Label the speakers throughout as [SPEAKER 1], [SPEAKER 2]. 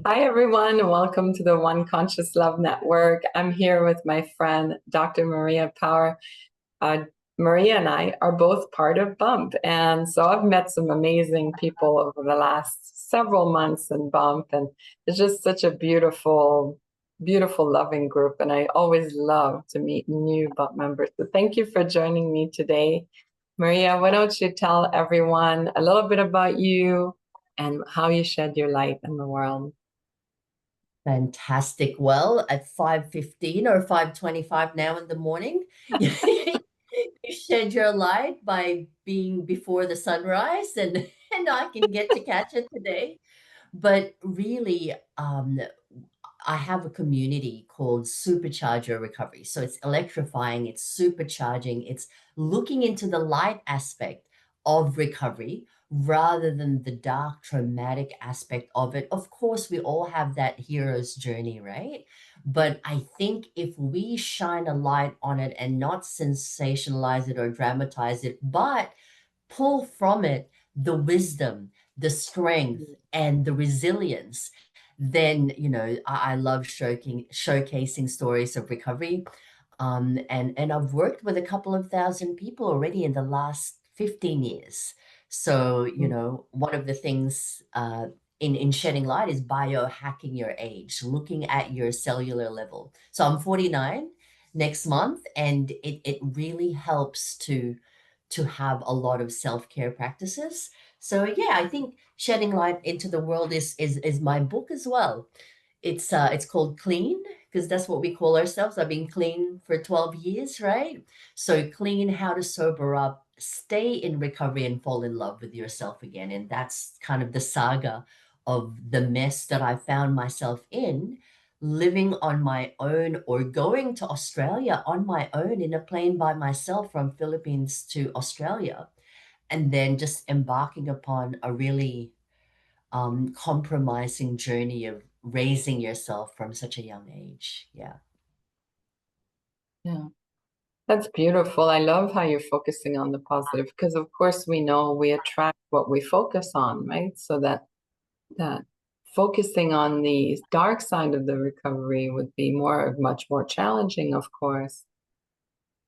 [SPEAKER 1] Hi, everyone, and welcome to the One Conscious Love Network. I'm here with my friend, Dr. Maria Power. Uh, Maria and I are both part of Bump, and so I've met some amazing people over the last several months in Bump, and it's just such a beautiful, beautiful, loving group, and I always love to meet new Bump members. So thank you for joining me today. Maria, why don't you tell everyone a little bit about you and how you shed your light in the world?
[SPEAKER 2] Fantastic. Well, at 5:15 or 5:25 now in the morning, you shed your light by being before the sunrise, and I can get to catch it today. But really, I have a community called Supercharge Your Recovery. So it's electrifying, it's supercharging, it's looking into the light aspect of recovery rather than the dark, traumatic aspect of it. Of course, we all have that hero's journey, right? But I think if we shine a light on it and not sensationalize it or dramatize it, but pull from it the wisdom, the strength, and the resilience, then I love showcasing stories of recovery. And I've worked with a couple of thousand people already in the last 15 years. So, one of the things in shedding light is biohacking your age, looking at your cellular level. So I'm 49 next month, and it really helps to have a lot of self-care practices. So yeah, I think shedding light into the world is my book as well. It's called Clean because that's what we call ourselves. I've been clean for 12 years, right? So clean, how to sober up, stay in recovery and fall in love with yourself again. And that's kind of the saga of the mess that I found myself in, living on my own or going to Australia on my own in a plane by myself from Philippines to Australia, and then just embarking upon a really compromising journey of raising yourself from such a young age. Yeah.
[SPEAKER 1] Yeah. That's beautiful. I love how you're focusing on the positive because of course we know we attract what we focus on, right? So that focusing on the dark side of the recovery would be much more challenging, of course.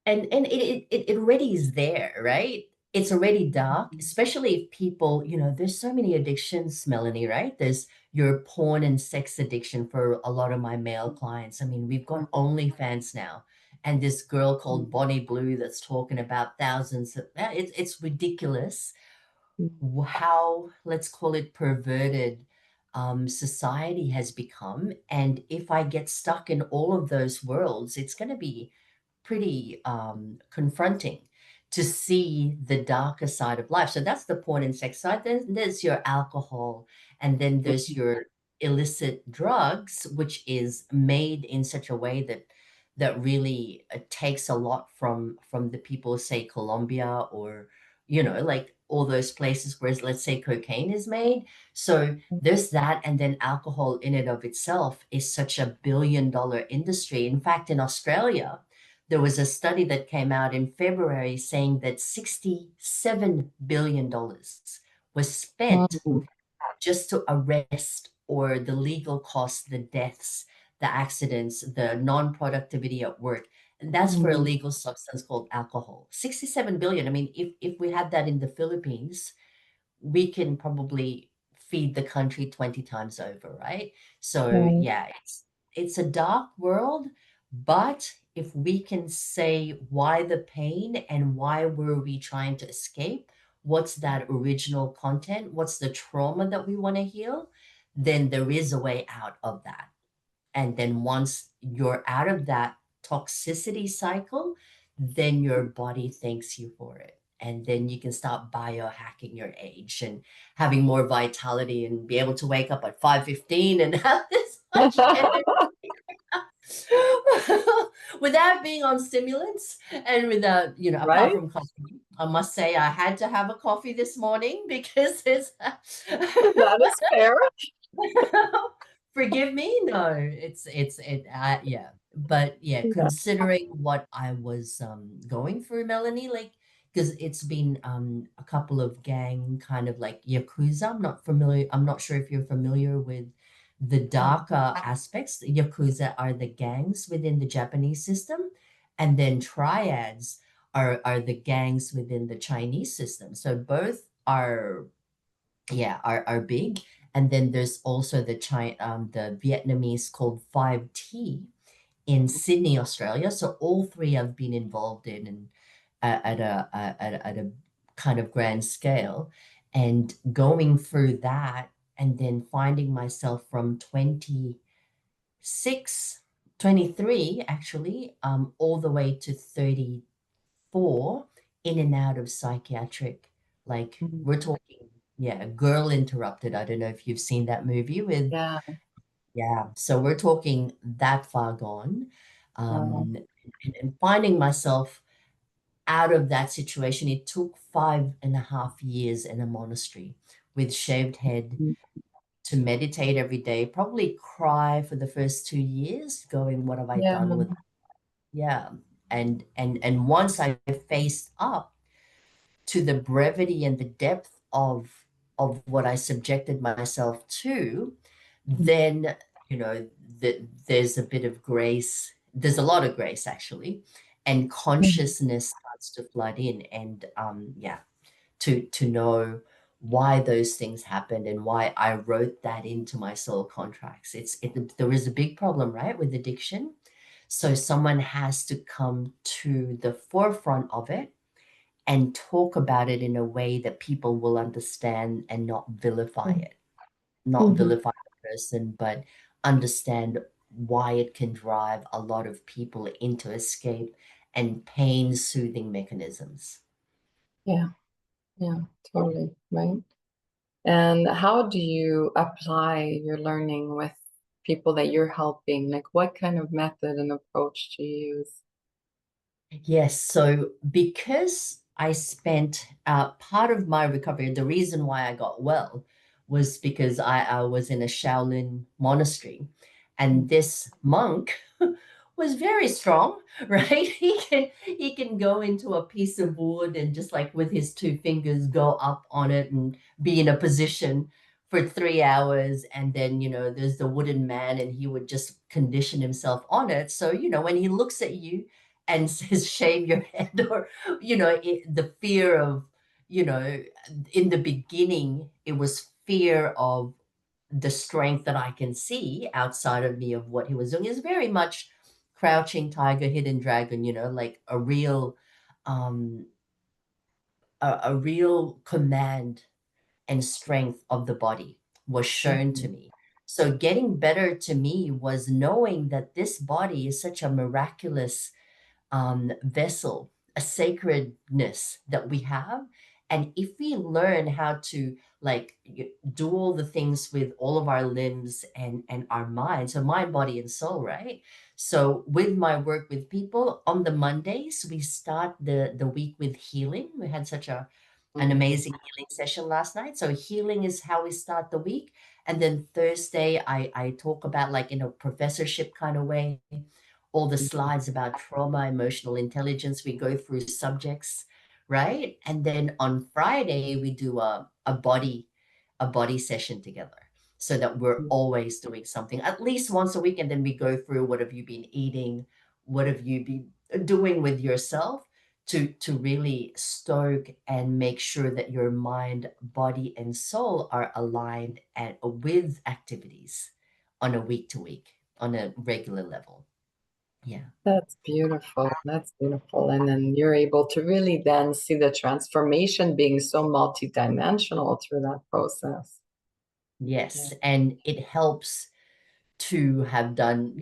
[SPEAKER 2] And it already is there, right? It's already dark,
[SPEAKER 1] Mhm.
[SPEAKER 2] especially if people, there's so many addictions, Melanie, right? There's your porn and sex addiction for a lot of my male clients. I mean, we've got OnlyFans now, and this girl called Bonnie Blue that's talking about thousands of, it's ridiculous how, let's call it, perverted society has become. And if I get stuck in all of those worlds, it's going to be pretty confronting to see the darker side of life. So that's the porn and sex side. Then there's your alcohol, and then there's your illicit drugs, which is made in such a way that really takes a lot from the people, say Colombia, or like all those places where, let's say, cocaine is made. So there's that, and then alcohol in and of itself is such a billion-dollar industry. In fact, in Australia, there was a study that came out in February saying that $67 billion was spent
[SPEAKER 1] Mhm.
[SPEAKER 2] just to arrest or the legal costs, the deaths, the accidents, the non-productivity at work. And that's for a
[SPEAKER 1] Mhm.
[SPEAKER 2] legal substance called alcohol. 67 billion. I mean, if we had that in the Philippines, we can probably feed the country 20 times over, right? So
[SPEAKER 1] Right.
[SPEAKER 2] yeah, it's a dark world, but if we can say why the pain and why were we trying to escape, what's that original content, what's the trauma that we want to heal, then there is a way out of that. And then once you're out of that toxicity cycle, then your body thanks you for it. And then you can start biohacking your age and having more vitality and be able to wake up at 5:15 and have this much energy without being on stimulants and without, apart
[SPEAKER 1] Right?
[SPEAKER 2] from coffee. I must say I had to have a coffee this morning because it's
[SPEAKER 1] That is fair.
[SPEAKER 2] forgive me. No, yeah. But yeah,
[SPEAKER 1] Yeah.
[SPEAKER 2] considering what I was going through, Melanie, like, because it's been a couple of gang kind of like yakuza. I'm not familiar. I'm not sure if you're familiar with The darker aspects, the Yakuza, are the gangs within the Japanese system, and then triads are the gangs within the Chinese system. So both are, yeah, are big. And then there's also the Vietnamese called 5T in Sydney, Australia. So all three I've been involved in, and at a kind of grand scale, and going through that, and then finding myself from 26, 23 actually, all the way to 34, in and out of psychiatric. Like
[SPEAKER 1] Mhm.
[SPEAKER 2] we're talking, yeah, Girl Interrupted. I don't know if you've seen that movie with,
[SPEAKER 1] Yeah.
[SPEAKER 2] yeah. So we're talking that far gone.
[SPEAKER 1] Wow.
[SPEAKER 2] And finding myself out of that situation, it took 5.5 years in a monastery with shaved head,
[SPEAKER 1] Mhm.
[SPEAKER 2] to meditate every day, probably cry for the first 2 years, going, what have I
[SPEAKER 1] Yeah.
[SPEAKER 2] done with, yeah. And once I faced up to the brevity and the depth of what I subjected myself to, then there's a bit of grace. There's a lot of grace actually, and
[SPEAKER 1] Mhm.
[SPEAKER 2] consciousness starts to flood in, and yeah, to know why those things happened and why I wrote that into my soul contracts. There is a big problem, right, with addiction. So someone has to come to the forefront of it and talk about it in a way that people will understand, and not vilify
[SPEAKER 1] Mhm.
[SPEAKER 2] it, not
[SPEAKER 1] Mhm.
[SPEAKER 2] vilify the person, but understand why it can drive a lot of people into escape and pain soothing mechanisms.
[SPEAKER 1] Yeah. Yeah. Totally. Right. And how do you apply your learning with people that you're helping? Like, what kind of method and approach do you use?
[SPEAKER 2] Yes, so because I spent part of my recovery, the reason why I got well was because I was in a Shaolin monastery, and this monk was very strong, right? He can go into a piece of wood and just like with his two fingers go up on it and be in a position for 3 hours, and then there's the wooden man, and he would just condition himself on it. So when he looks at you and says shave your head, or the fear of, you know in the beginning it was fear of the strength that I can see outside of me of what he was doing, is very much crouching tiger, hidden dragon, like um a real command and strength of the body was shown to
[SPEAKER 1] Mhm.
[SPEAKER 2] me. So getting better to me was knowing that this body is such a miraculous vessel, a sacredness that we have. And if we learn how to like do all the things with all of our limbs and our mind, so mind, body, and soul, right? So with my work with people on the Mondays, we start the week with healing. We had such an
[SPEAKER 1] Mhm.
[SPEAKER 2] amazing healing session last night. So healing is how we start the week. And then Thursday, I talk about like in a professorship kind of way, all the slides about trauma, emotional intelligence. We go through subjects, right? And then on Friday, we do a body session together, so that we're
[SPEAKER 1] Mhm.
[SPEAKER 2] always doing something at least once a week. And then we go through, what have you been eating? What have you been doing with yourself, to really stoke and make sure that your mind, body, and soul are aligned and with activities on a week to week, on a regular level. Yeah.
[SPEAKER 1] That's beautiful. That's beautiful. And then you're able to really then see the transformation being so multidimensional through that process. Yeah.
[SPEAKER 2] Yes. And it helps to have done,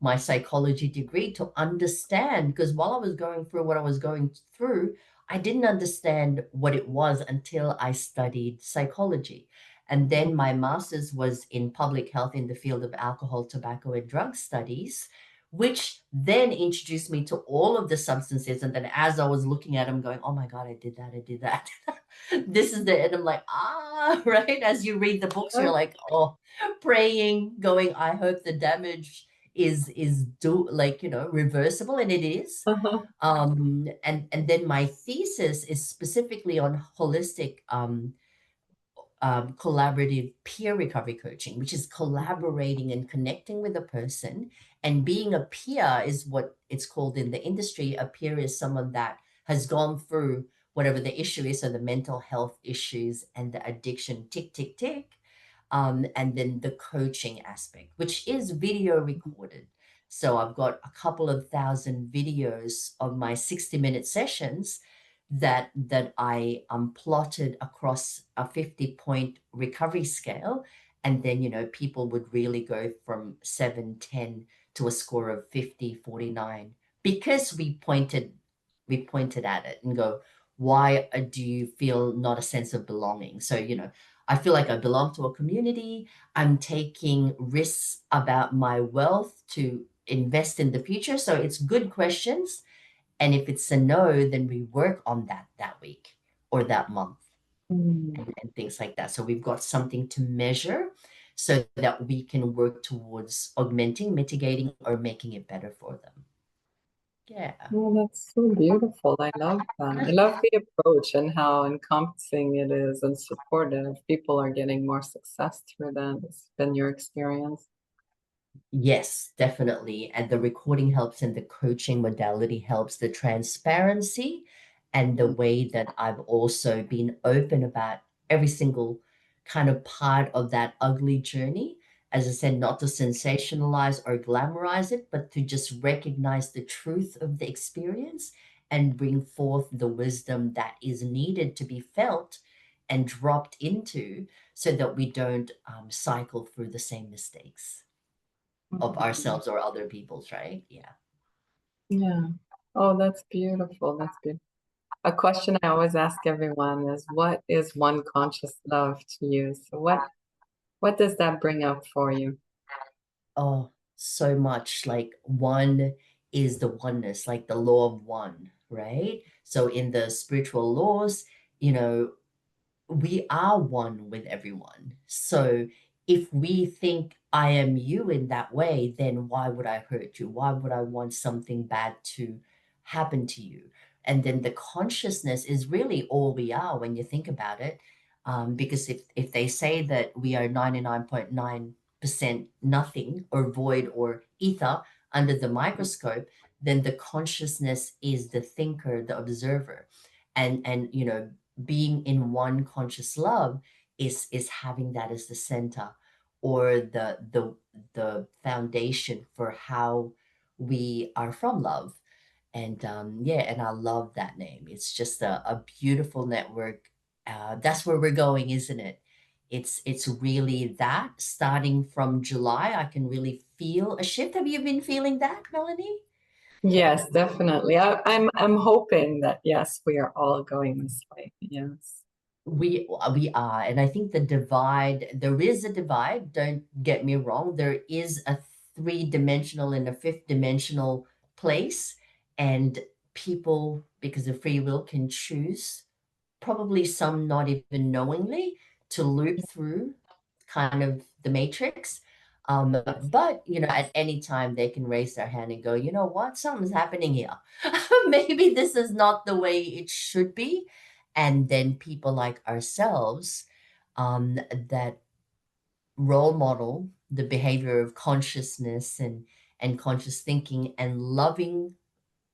[SPEAKER 2] my psychology degree, to understand, because while I was going through what I was going through, I didn't understand what it was until I studied psychology. And then my master's was in public health in the field of alcohol, tobacco, and drug studies, which then introduced me to all of the substances. And then as I was looking at them, going, oh my God, I did that, I did that. This is the, and I'm like, right. As you read the books, you're like, oh, praying, going, I hope the damage is do like, reversible, and it is.
[SPEAKER 1] Uh-huh.
[SPEAKER 2] And then my thesis is specifically on holistic collaborative peer recovery coaching, which is collaborating and connecting with a person. And being a peer is what it's called in the industry. A peer is someone that has gone through whatever the issue is, so the mental health issues and the addiction, tick, tick, tick. And then the coaching aspect, which is video recorded. So I've got a couple of thousand videos of my 60-minute sessions that I plotted across a 50-point recovery scale. And then, people would really go from 7, 10 to a score of 50, 49, because we pointed at it and go, why do you feel not a sense of belonging? So, I feel like I belong to a community. I'm taking risks about my wealth to invest in the future. So it's good questions. And if it's a no, then we work on that week or that month
[SPEAKER 1] Mm.
[SPEAKER 2] and things like that. So we've got something to measure so that we can work towards augmenting, mitigating, or making it better for them. Yeah.
[SPEAKER 1] Oh, that's so beautiful. I love that. I love the approach and how encompassing it is and supportive. People are getting more success through that. It's been your experience.
[SPEAKER 2] Yes, definitely. And the recording helps, and the coaching modality helps, the transparency and the way that I've also been open about every single kind of part of that ugly journey. As I said, not to sensationalize or glamorize it, but to just recognize the truth of the experience and bring forth the wisdom that is needed to be felt and dropped into, so that we don't cycle through the same mistakes of
[SPEAKER 1] Mhm.
[SPEAKER 2] ourselves or other people's, right? Yeah.
[SPEAKER 1] Yeah. Oh, that's beautiful. That's beautiful. A question I always ask everyone is, what is one conscious love to you? So what does that bring up for you?
[SPEAKER 2] Oh, so much. Like one is the oneness, like the law of one, right? So in the spiritual laws, you know, we are one with everyone. So if we think I am you in that way, then why would I hurt you? Why would I want something bad to happen to you? And then the consciousness is really all we are when you think about it. Because if they say that we are 99.9% nothing or void or ether under the microscope, then the consciousness is the thinker, the observer. And being in one conscious love is having that as the center, or the foundation for how we are from love. And yeah, and I love that name. It's just a beautiful network. That's where we're going, isn't it? It's really that, starting from July, I can really feel a shift. Have you been feeling that, Melanie?
[SPEAKER 1] Yes, definitely. I'm hoping that yes, we are all going this way. Yes.
[SPEAKER 2] We are, and I think there is a divide, don't get me wrong. There is a three-dimensional and a fifth-dimensional place, and people, because of free will, can choose, probably some not even knowingly, to loop through kind of the matrix.
[SPEAKER 1] Yes.
[SPEAKER 2] But at any time they can raise their hand and go, you know what, something's happening here. Maybe this is not the way it should be. And then people like ourselves, that role model the behavior of consciousness and conscious thinking and loving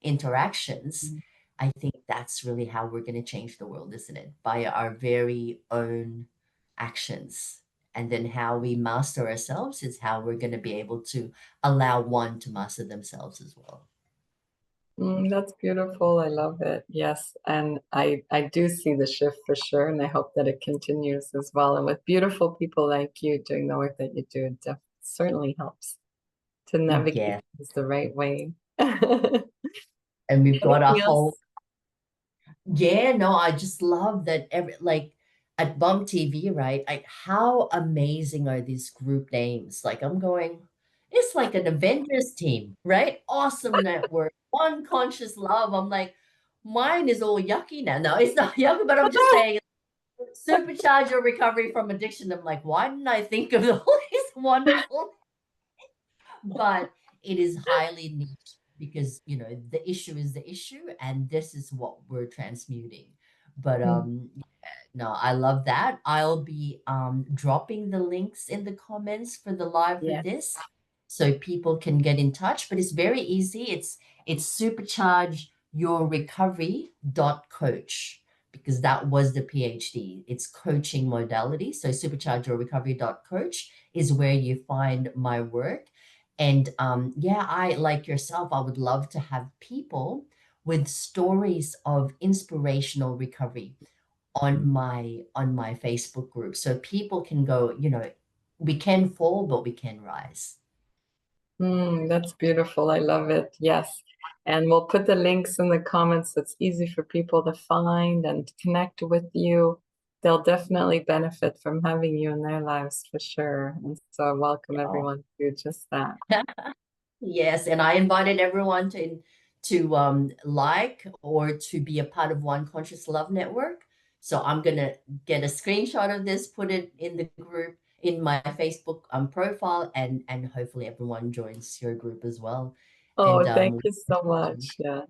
[SPEAKER 2] interactions. I think that's really how we're going to change the world, isn't it? By our very own actions. And then how we master ourselves is how we're going to be able to allow one to master themselves as well.
[SPEAKER 1] That's beautiful. I love it. Yes. And I do see the shift for sure. And I hope that it continues as well. And with beautiful people like you doing the work that you do, it certainly helps to navigate
[SPEAKER 2] Yeah.
[SPEAKER 1] this the right way. Anything
[SPEAKER 2] And we've got a whole,
[SPEAKER 1] else?
[SPEAKER 2] yeah, no, I just love that like at Bum TV, right? Like how amazing are these group names? Like I'm going, it's like an Avengers team, right? Awesome network, one conscious love. I'm like, mine is all yucky now. No, it's not yucky, but I'm just saying, supercharge your recovery from addiction. I'm like, why didn't I think of all these wonderful? But it is highly niche because the issue is the issue, and this is what we're transmuting. But No, I love that. I'll be dropping the links in the comments for the live for
[SPEAKER 1] Yeah.
[SPEAKER 2] this so people can get in touch. But it's very easy. It's Supercharge Your Recovery .coach because that was the PhD. It's coaching modality. So Supercharge Your Recovery .coach is where you find my work. And yeah, I like yourself, I would love to have people with stories of inspirational recovery on my Facebook group so people can go, we can fall, but we can rise.
[SPEAKER 1] That's beautiful. I love it. Yes. And we'll put the links in the comments so it's easy for people to find and to connect with you. They'll definitely benefit from having you in their lives for sure. And so I welcome
[SPEAKER 2] Yeah.
[SPEAKER 1] everyone to do just that.
[SPEAKER 2] Yes, and I invited everyone to like or to be a part of One Conscious Love Network. So I'm gonna get a screenshot of this, put it in the group in my Facebook profile, and hopefully everyone joins your group as well. And
[SPEAKER 1] Oh, thank you so much. Yeah.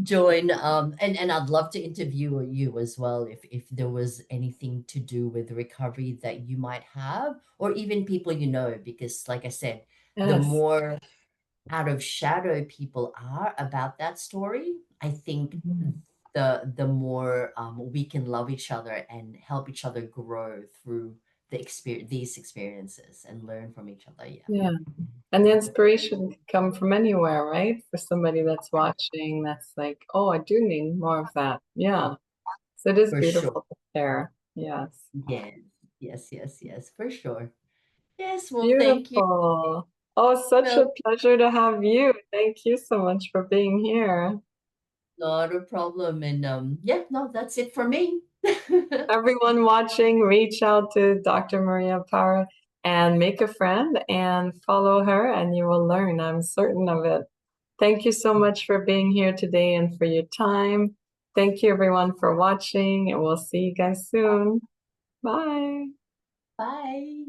[SPEAKER 2] join and I'd love to interview you as well if there was anything to do with recovery that you might have or even people because like I said, the
[SPEAKER 1] Yes.
[SPEAKER 2] more out of shadow people are about that story, I think
[SPEAKER 1] Mhm.
[SPEAKER 2] the more we can love each other and help each other grow through these experiences and learn from each other. Yeah,
[SPEAKER 1] Yeah. And the inspiration can come from anywhere, right? For somebody that's watching, that's like, oh, I do need more of that. Yeah. So it is
[SPEAKER 2] for sure.
[SPEAKER 1] beautiful to share. Yes.
[SPEAKER 2] Yes, yes, for sure. Yes, well, thank you.
[SPEAKER 1] Beautiful. Oh, such
[SPEAKER 2] Well,
[SPEAKER 1] a pleasure to have you. Thank you so much for being here.
[SPEAKER 2] not a problem. And yeah, no, that's it for me.
[SPEAKER 1] Everyone watching, reach out to Dr. Maria Power and make a friend and follow her, and you will learn. I'm certain of it. Thank you so much for being here today and for your time. Thank you, everyone, for watching, and we'll see you guys soon. Bye.
[SPEAKER 2] Bye.